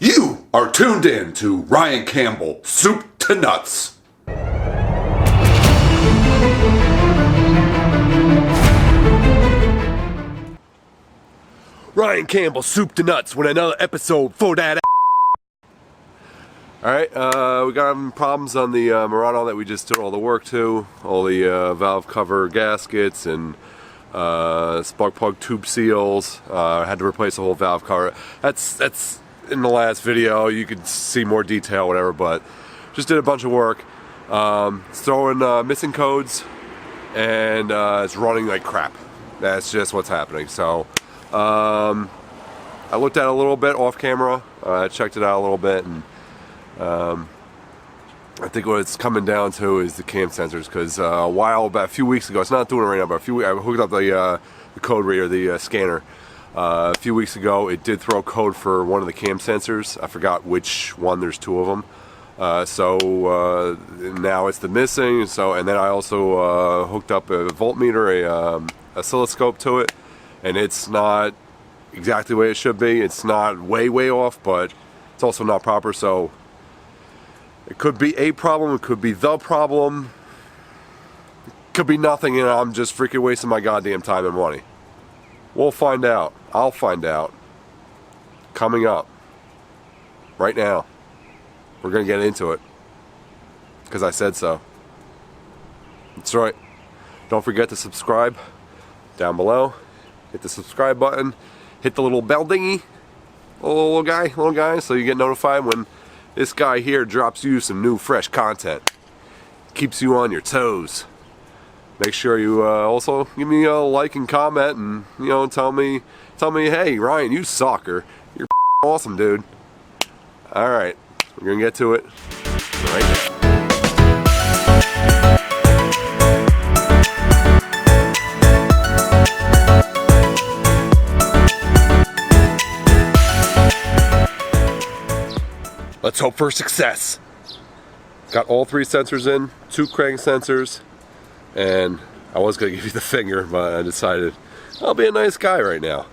You are tuned in to Ryan Campbell, Soup to Nuts. Ryan Campbell, Soup to Nuts, with another episode for that. Alright, we got some problems on the Murano that we just did all the work to. All the valve cover gaskets and spark plug tube seals. I had to replace the whole valve cover. That's in the last video. You could see more detail, whatever, but just did a bunch of work. It's throwing missing codes, and it's running like crap. That's just what's happening. So I looked at it a little bit off camera. I checked it out a little bit, and I think what it's coming down to is the cam sensors, because about a few weeks ago, it's not doing it right now, but I hooked up the code reader, the scanner. A few weeks ago, it did throw code for one of the cam sensors. I forgot which one. There's two of them. So now it's the missing. And then I also hooked up a voltmeter, a oscilloscope to it, and it's not exactly the way it should be. It's not way off, but it's also not proper. So it could be a problem, it could be the problem, it could be nothing, and I'm just freaking wasting my goddamn time and money. We'll find out. I'll find out. Coming up. Right now. We're going to get into it. Because I said so. That's right. Don't forget to subscribe down below. Hit the subscribe button. Hit the little bell dingy. Little guy, so you get notified when this guy here drops you some new fresh content. Keeps you on your toes. Make sure you also give me a like and comment, and tell me, hey Ryan, you sucker. You're awesome, dude. All right, we're gonna get to it right now. Let's hope for success. Got all three sensors in, 2 crank sensors, and I was going to give you the finger, but I decided I'll be a nice guy right now.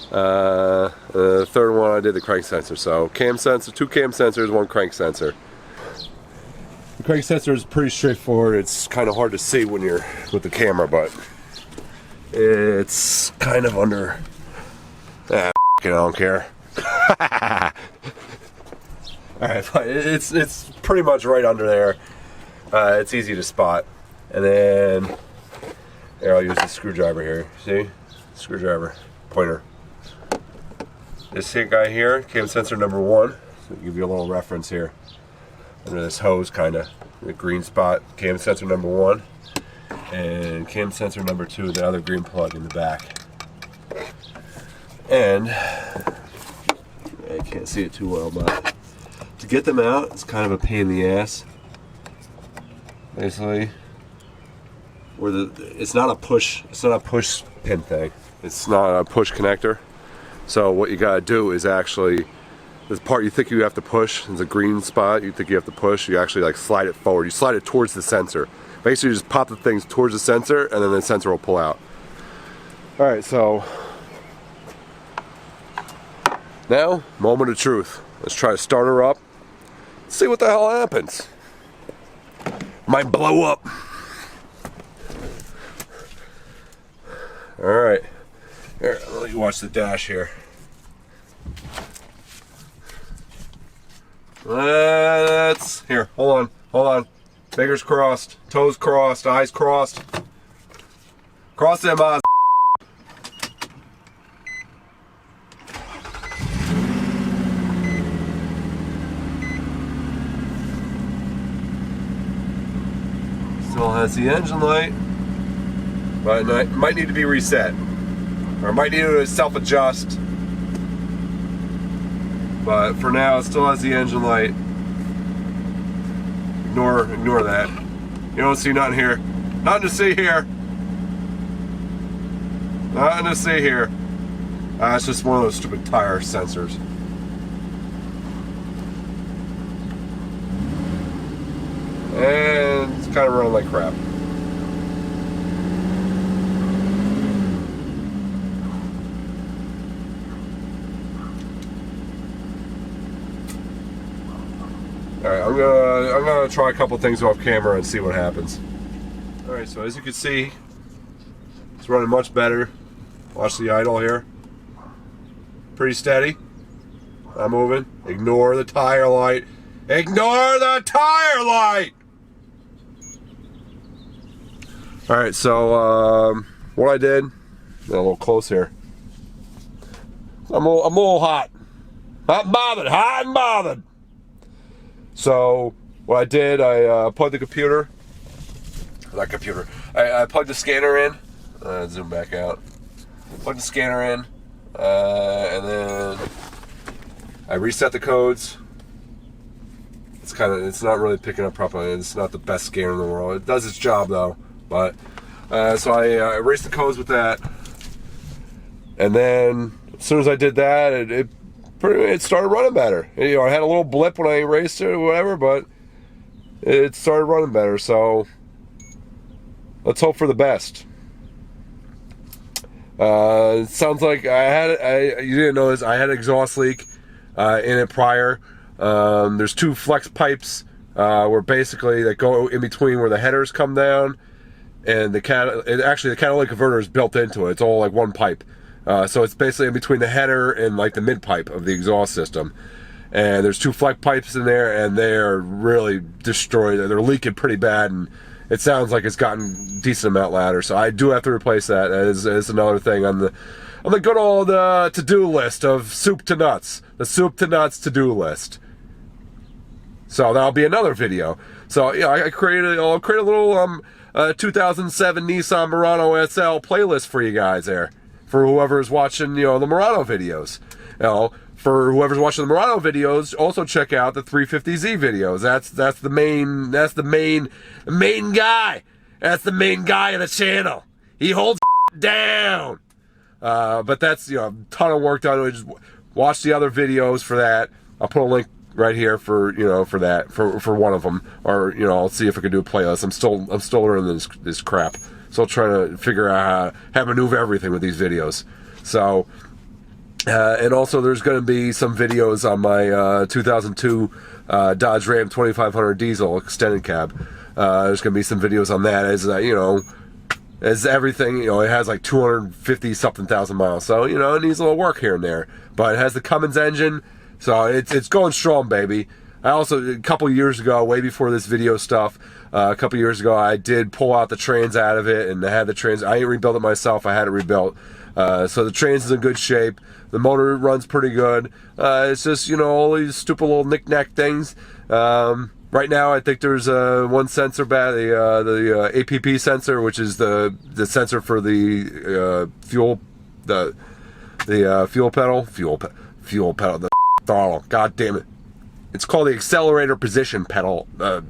The third one I did the crank sensor, so cam sensor, 2 cam sensors, 1 crank sensor. The crank sensor is pretty straightforward. It's kind of hard to see when you're with the camera, but it's kind of under. I don't care. Alright, but it's pretty much right under there. It's easy to spot. And then, here, I'll use the screwdriver here. See? Screwdriver. Pointer. This guy here, cam sensor number 1. So give you a little reference here. Under this hose, kind of. The green spot, cam sensor number 1. And cam sensor number 2, the other green plug in the back. And, I can't see it too well, but to get them out, it's kind of a pain in the ass. Basically, it's not a push pin thing. It's not a push connector. So what you gotta do is actually, this part you think you have to push, there's a green spot you think you have to push, you actually like slide it forward. You slide it towards the sensor. Basically you just pop the things towards the sensor, and then the sensor will pull out. Alright, so now, moment of truth. Let's try to start her up. See what the hell happens. Might blow up. Alright. Here, let you watch the dash here. Here, hold on. Fingers crossed, toes crossed, eyes crossed. Cross them eyes. Still has the engine light, but it might need to be reset, or it might need to self-adjust. But for now, it still has the engine light. Ignore that. You don't see nothing here. Nothing to see here. Nothing to see here. It's just one of those stupid tire sensors. And it's kind of running like crap. Alright, I'm gonna try a couple things off camera and see what happens. Alright, so as you can see, it's running much better. Watch the idle here. Pretty steady. Not moving. Ignore the tire light. Ignore the tire light! Alright, so what I did, get a little close here. I'm a little hot. Hot and bothered, hot and bothered. So what I did, I plugged the computer. Not computer. I plugged the scanner in. Zoom back out. Plugged the scanner in, and then I reset the codes. It's not really picking up properly. It's not the best scanner in the world. It does its job though. But so I erased the codes with that, and then as soon as I did that, it started running better. You know, I had a little blip when I erased it or whatever, but it started running better. So let's hope for the best. It sounds like you didn't know this. I had an exhaust leak in it prior. There's two flex pipes where basically that go in between where the headers come down, and the catalytic converter is built into it. It's all like one pipe. So it's basically in between the header and like the mid pipe of the exhaust system. And there's two flex pipes in there, and they're really destroyed. They're leaking pretty bad, and it sounds like it's gotten decent amount louder. So I do have to replace that. As another thing on the good old to-do list of soup to nuts. The soup to nuts to-do list. So that'll be another video. So yeah, I'll create a little 2007 Nissan Murano SL playlist for you guys there. For whoever's watching, you know, the Murano videos. You know, for whoever's watching the Murano videos, also check out the 350Z videos. That's the main guy. That's the main guy of the channel. He holds down. But that's, you know, a ton of work done. Just watch the other videos for that. I'll put a link right here for, you know, for that, for one of them, or, you know, I'll see if I can do a playlist. I'm still learning this crap. Still trying to figure out how to maneuver everything with these videos. So, and also there's going to be some videos on my 2002 Dodge Ram 2500 diesel extended cab. There's going to be some videos on that, as you know, as everything, you know, it has like 250 something thousand miles, so, you know, it needs a little work here and there. But it has the Cummins engine, so it's going strong, baby. I also, a couple years ago, way before this video stuff, a couple years ago, I did pull out the trans out of it, and I had the trans. I didn't rebuild it myself. I had it rebuilt. So the trans is in good shape. The motor runs pretty good. It's just, you know, all these stupid little knick-knack things. Right now, I think there's one sensor bad, the APP sensor, which is the sensor for the fuel, the fuel pedal, the throttle. God damn it! It's called the accelerator position pedal. Oh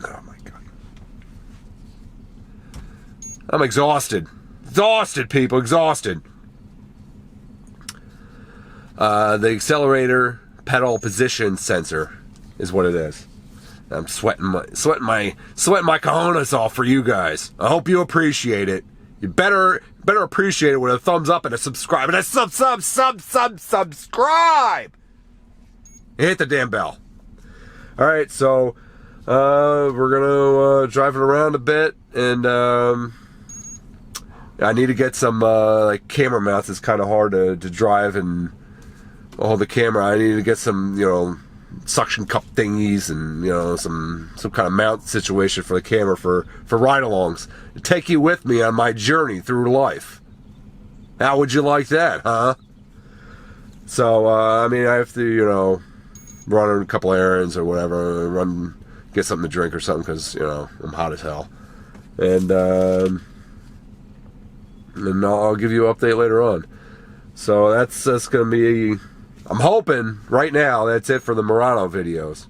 my god, I'm exhausted. Exhausted, people, exhausted. The accelerator pedal position sensor is what it is. I'm sweating my cojones off for you guys. I hope you appreciate it. You better appreciate it with a thumbs up and a subscribe and a subscribe. And hit the damn bell. All right, so we're gonna drive it around a bit, and I need to get some like camera mounts. It's kind of hard to drive and hold the camera. I need to get some, you know, suction cup thingies, and, you know, some kind of mount situation for the camera for ride-alongs to take you with me on my journey through life. How would you like that, huh? So I mean, I have to, you know, run a couple errands or whatever, get something to drink or something, because, you know, I'm hot as hell, and I'll give you an update later on. So that's gonna be, I'm hoping right now that's it for the Murano videos.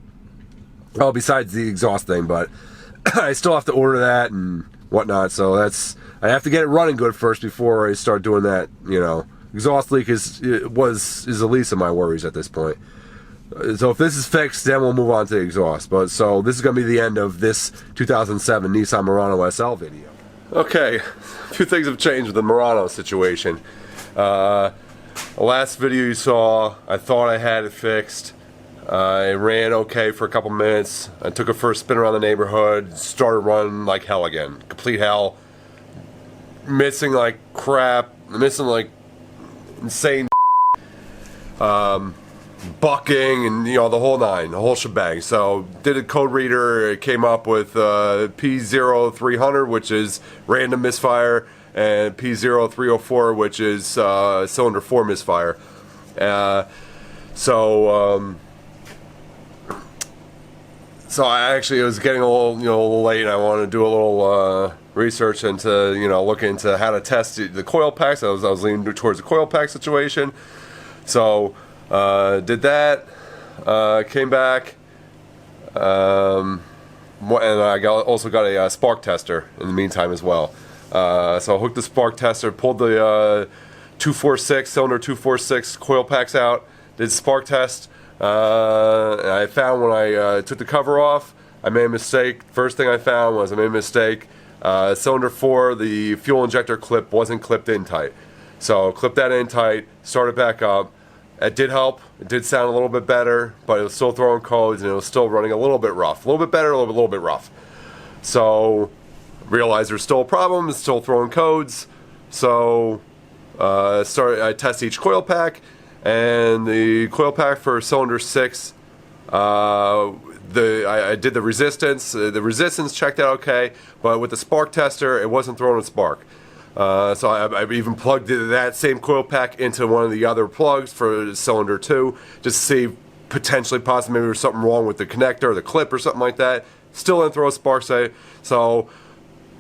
Well, besides the exhaust thing, but I still have to order that and whatnot. So I have to get it running good first before I start doing that. You know, exhaust leak is the least of my worries at this point. So if this is fixed, then we'll move on to the exhaust. But so this is going to be the end of this 2007 Nissan Murano SL video. Okay, a few things have changed with the Murano situation. The last video you saw, I thought I had it fixed. It ran okay for a couple minutes. I took a first spin around the neighborhood, started running like hell again. Complete hell. Missing like crap, missing like insane bucking and the whole nine, the whole shebang. So did a code reader, it came up with P0300, which is random misfire, and P0304, which is cylinder 4 misfire. So I actually, it was getting a little late, and I wanted to do a little research into, look into how to test the coil packs. I was leaning towards the coil pack situation. So did that, came back, and I also got a spark tester in the meantime as well. So I hooked the spark tester, pulled the 246, cylinder 246 coil packs out, did spark test. And I found when I took the cover off, I made a mistake. First thing I found was I made a mistake. Cylinder 4, the fuel injector clip wasn't clipped in tight. So clip that in tight, start it back up. It did help. It did sound a little bit better, but it was still throwing codes and it was still running a little bit rough. A little bit better, a little bit rough. So realized there's still a problem. It's still throwing codes. So I test each coil pack. And the coil pack for cylinder 6, I did the resistance. The resistance checked out okay, but with the spark tester, it wasn't throwing a spark. So I even plugged that same coil pack into one of the other plugs for cylinder 2, just to see potentially, possibly, maybe there's something wrong with the connector or the clip or something like that. Still didn't throw a spark. So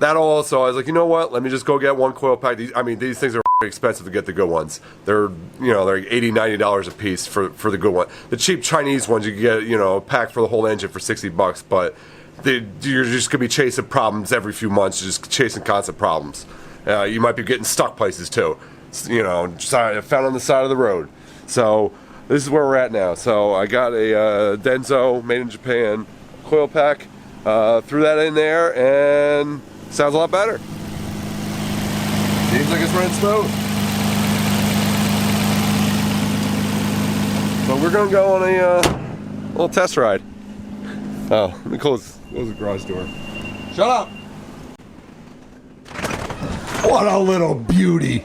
that also, I was like, you know what? Let me just go get one coil pack. These things are expensive to get the good ones. They're they're $80-$90 a piece for the good one. The cheap Chinese ones you can get a pack for the whole engine for $60, but you're just gonna be chasing problems every few months, just chasing constant problems. You might be getting stuck places too. Found on the side of the road. So this is where we're at now. So I got a Denso made in Japan coil pack. Threw that in there and sounds a lot better. Seems like it's running smooth. But we're gonna go on a little test ride. Oh, let me close the garage door. Shut up! What a little beauty.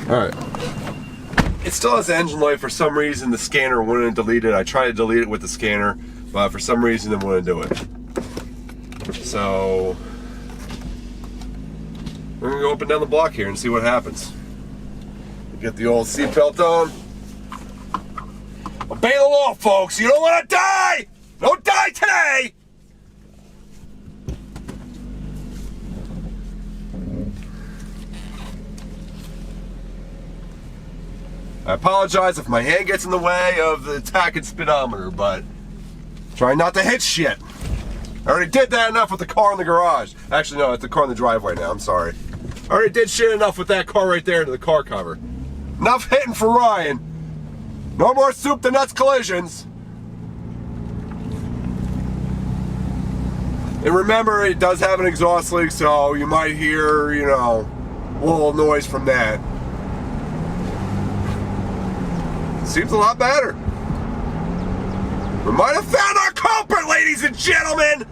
Alright. It still has engine light. For some reason the scanner wouldn't delete it. I tried to delete it with the scanner, but for some reason it wouldn't do it. So we're gonna go up and down the block here and see what happens. Get the old seatbelt on. Obey the law, folks. You don't want to die. Don't die today. I apologize if my hand gets in the way of the tach speedometer, but try not to hit shit. I already did that enough with the car in the garage. Actually, no, it's the car in the driveway now. I'm sorry. I already did shit enough with that car right there to the car cover. Enough hitting for Ryan. No more soup to nuts collisions. And remember, it does have an exhaust leak, so you might hear, a little noise from that. Seems a lot better. We might have found our culprit, ladies and gentlemen.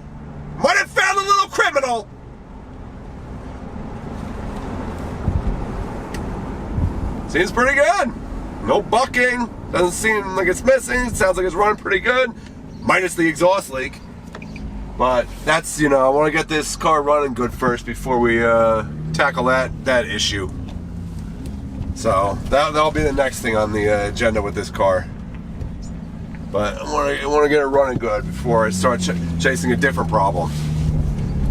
Might have found a little criminal. Seems pretty good. No bucking. Doesn't seem like it's missing. Sounds like it's running pretty good. Minus the exhaust leak. But that's, I want to get this car running good first before we tackle that issue. So that'll be the next thing on the agenda with this car. But I want to get it running good before I start chasing a different problem.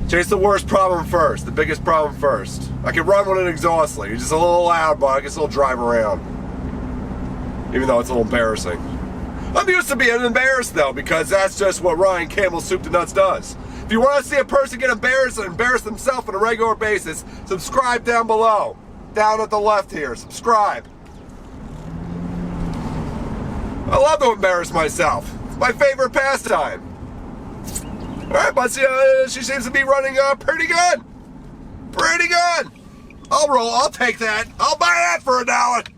Chase the worst problem first, the biggest problem first. I can run with an exhaust leak. It's just a little loud, but I can still drive around. Even though it's a little embarrassing. I'm used to being embarrassed though, because that's just what Ryan Campbell Soup to Nuts does. If you want to see a person get embarrassed and embarrass themselves on a regular basis, subscribe down below. Down at the left here, subscribe. I love to embarrass myself. It's my favorite pastime. All right, but she seems to be running pretty good. Pretty good. I'll roll. I'll take that. I'll buy that for $1.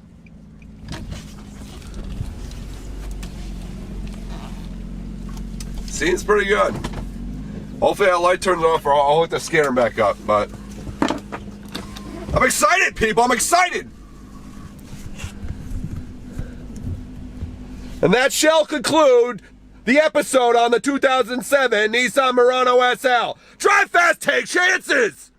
Seems pretty good. Hopefully that light turns off or I'll hook the scanner back up, but I'm excited, people. I'm excited. And that shall conclude the episode on the 2007 Nissan Murano SL. Drive fast, take chances!